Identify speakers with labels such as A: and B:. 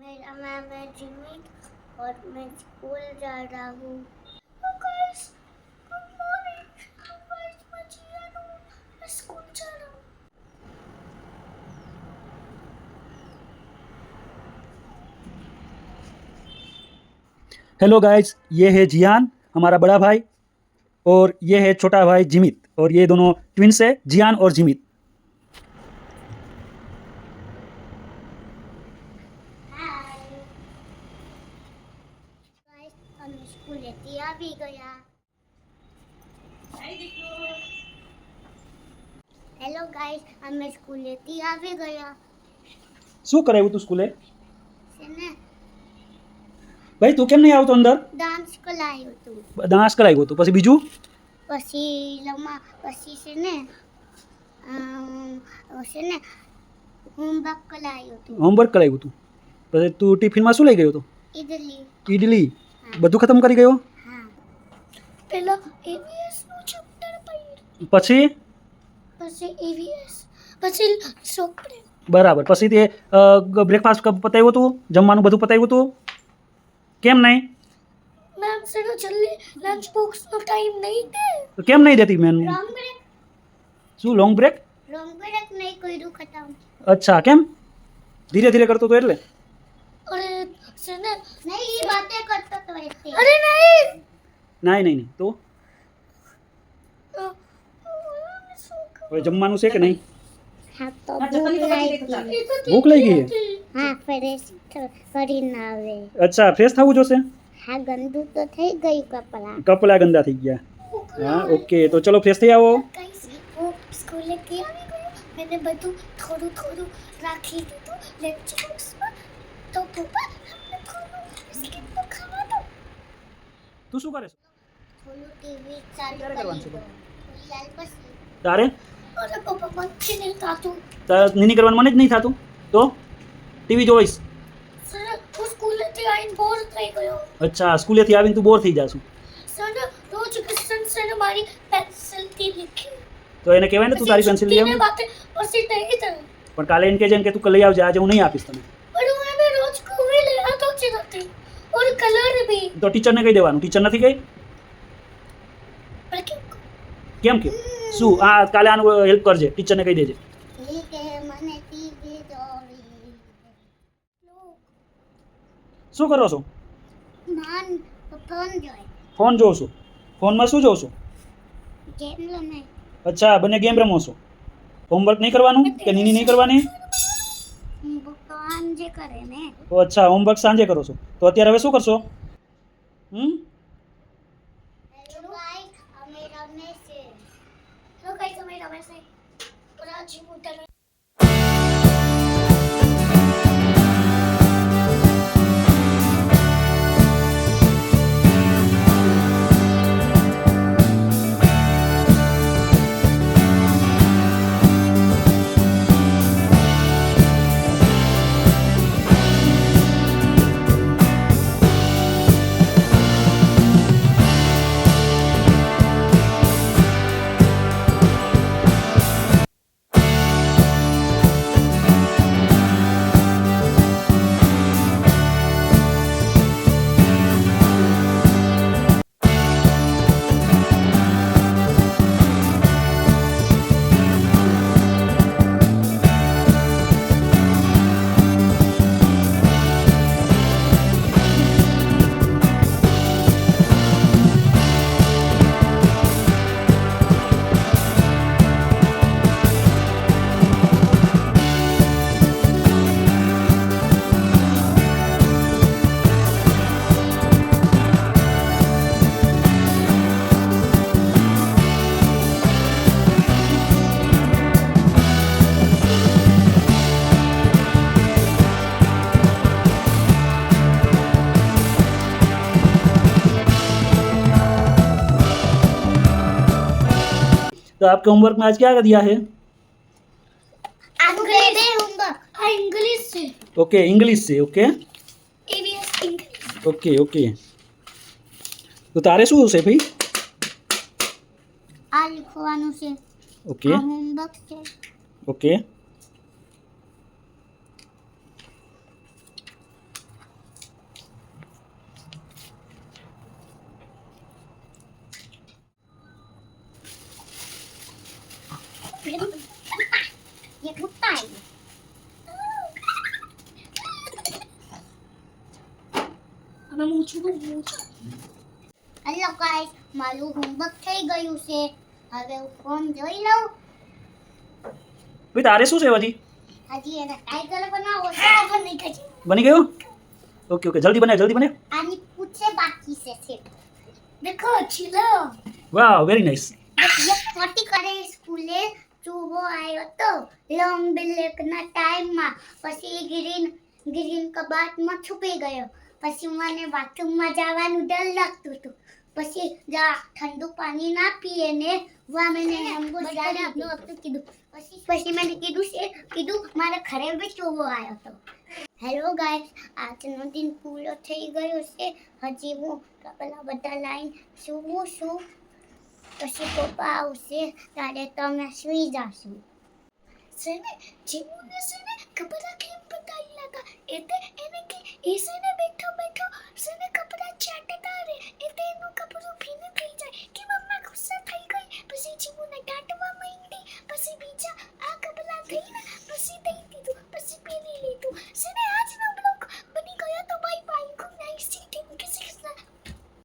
A: मेरा नाम है जिमित और मैं स्कूल जा रहा हूँ। Guys good morning. गाइस मैं जियान हूँ, मैं स्कूल जा रहा हूँ।
B: हेलो गाइस, ये है जियान, हमारा बड़ा भाई, और ये है छोटा भाई जिमित, और ये दोनों ट्विंस है, जियान और जिमित।
A: गाइस हम स्कूल आ भी गया। हेलो गाइस हम स्कूल आ भी गया
B: શું કરાવ્યું તું સ્કૂલે?
A: છે ને
B: ભાઈ તું કેમ નહીં આવતો અંદર?
A: ડાન્સ કરાયું હતું,
B: ડાન્સ કરાવ્યો હતું, પછી બીજું?
A: પછી છે ને હોમવર્ક કરાયું હતું,
B: હોમવર્ક કરાવ્યું હતું. પછી તું ટિફિનમાં શું લઈ ગયો હતો?
A: ઇડલી.
B: ઇડલી. બધું ખતમ કરી ગયો?
A: હા, પેલો એવીએસ નું ચેપ્ટર પઢ્યું,
B: પછી
A: એવીએસ, પછી સોકડે.
B: બરાબર. પછી તે બ્રેકફાસ્ટ પતાવ્યું હતું? જમવાનું બધું પતાવ્યું હતું? કેમ નહીં?
A: મેમ સેનો જલ્દી લંચ બોક્સ નો ટાઈમ નહીં દે.
B: તો કેમ નહીં દેતી મેન?
A: લોંગ બ્રેક
B: શું લોંગ બ્રેક?
A: નહીં કર્યું ખતમ.
B: અચ્છા, કેમ? ધીરે ધીરે કરતો તો એટલે?
A: અરે સેને નહીં એ બાતે કરતો તો એટલે. અરે નહીં.
B: નહીં. તો હવે જમવાનું છે કે નહીં?
A: હા તો ભૂખ લાગી.
B: ભૂખ લાગી છે?
A: હા ફ્રેશ કરીને આવે.
B: અચ્છા, ફ્રેશ થવું જોશે?
A: હા ગંદુ તો થઈ ગયું કપડા.
B: કપડા ગંદા થઈ ગયા. હા ઓકે, તો ચલો ફ્રેશ થઈ આવો.
A: સ્કૂલે થી આવી ગયો, મેને બધું થોડું રાખી દીધું લંચ બોક્સમાં. તો પપ્પા અમને થોડું બિસ્કિટ તો ખાવા દો.
B: તું શું કરે છે?
A: થોડું ટીવી ચાલુ
B: ક્યારે કરવાનું છે?
A: કરી દો. પછી
B: તારે
A: અરે પપ્પા મને નહીં થાતું.
B: નીની કરવાનું મને જ નહીં થતું, તો ટીવી જોઈશ.
A: સર હું સ્કૂલેથી આવીને બોર થઈ ગયો.
B: અચ્છા, સ્કૂલેથી આવીને તું બોર થઈ જાશું?
A: સર રોજ કિશન સર મારી પેન્સિલથી લીખ્યું.
B: તો એને કહેવાય ને તું તારી પેન્સિલ લઈ આવ.
A: બાતે પછી નહીં થયું.
B: પણ કાલે એને કહેજે કે તું લઈ આવજે, આજે હું નહીં આપીશ તને.
A: પણ હું એને રોજ કોઈ ले आता જ નથી, और कलर भी.
B: તો ટીચરને કહી દેવાનું. ટીચર નથી કહી?
A: पर
B: કેમ કે શું આ કાલે આનું હેલ્પ કરજે, ટીચરને કહી દેજે.
A: ठीक है મને ટીવી જોવી.
B: શું કરો છો?
A: માન ફોન જોઈ.
B: ફોન જોઉં છું. ફોનમાં શું જોઉં છું?
A: ગેમ રમે.
B: અચ્છા, બંને ગેમ રમો છો. હોમવર્ક નહીં કરવાનું કે નીની નહીં કરવાની?
A: ભગવાન જે કરે ને.
B: તો અચ્છા, હોમવર્ક સાંજે કરો છો. તો અત્યારે હવે શું કરશો?
A: હેલો ગાઈસ અમે રમે છે. હેલો ગાઈસ અમે રમે છે. પૂરા જીમ ઉતર.
B: तो आपके होमवर्क में आज क्या दिया है?
A: इंग्लिश से.
B: ओके, इंग्लिश से. Okay
A: ABS English.
B: ओके. तो तारे શું છે ભાઈ?
A: આ લખવાનું છે.
B: ઓકે
A: આ હોમવર્ક છે.
B: ઓકે
A: ये कुत्ता है. હવે હું છું હેલો ગાઈસ, મારું હોમવર્ક થઈ ગયું છે. હવે હું ફોન જોઈ લઉં.
B: ભાઈ તારે શું છે હજી
A: હજી એને ટાઈગર બનાવો છે. બની ગઈ.
B: બની ગયું ઓકે ઓકે જલ્દી બને
A: આની પૂછે બાકી છે સિર્ફ. દેખો ચીલો.
B: વાહ વેરી નાઇસ
A: ये मोटी करे स्कूले ચૂહો આવ્યો તો લોંગ બ્રેકના ટાઈમમાં. પછી ગ્રીન કબાટમાં છુપી ગયો. પછી મને બાથરૂમમાં જવાનું ડર લાગતું હતું. પછી ઠંડુ પાણી ના પીએ ને મને કીધું. પછી મેં કીધું મારા ઘરે બી ચૂહો આવ્યો હતો. હેલો ગાઈસ, આજનો દિન પૂરો થઈ ગયો છે. હજી હું કપડાં બધા લાઈન સૂવું છું. પછી પપ્પા આવશે ત્યારે તમે સુઈ જશો. છે ને જીવોને છે ને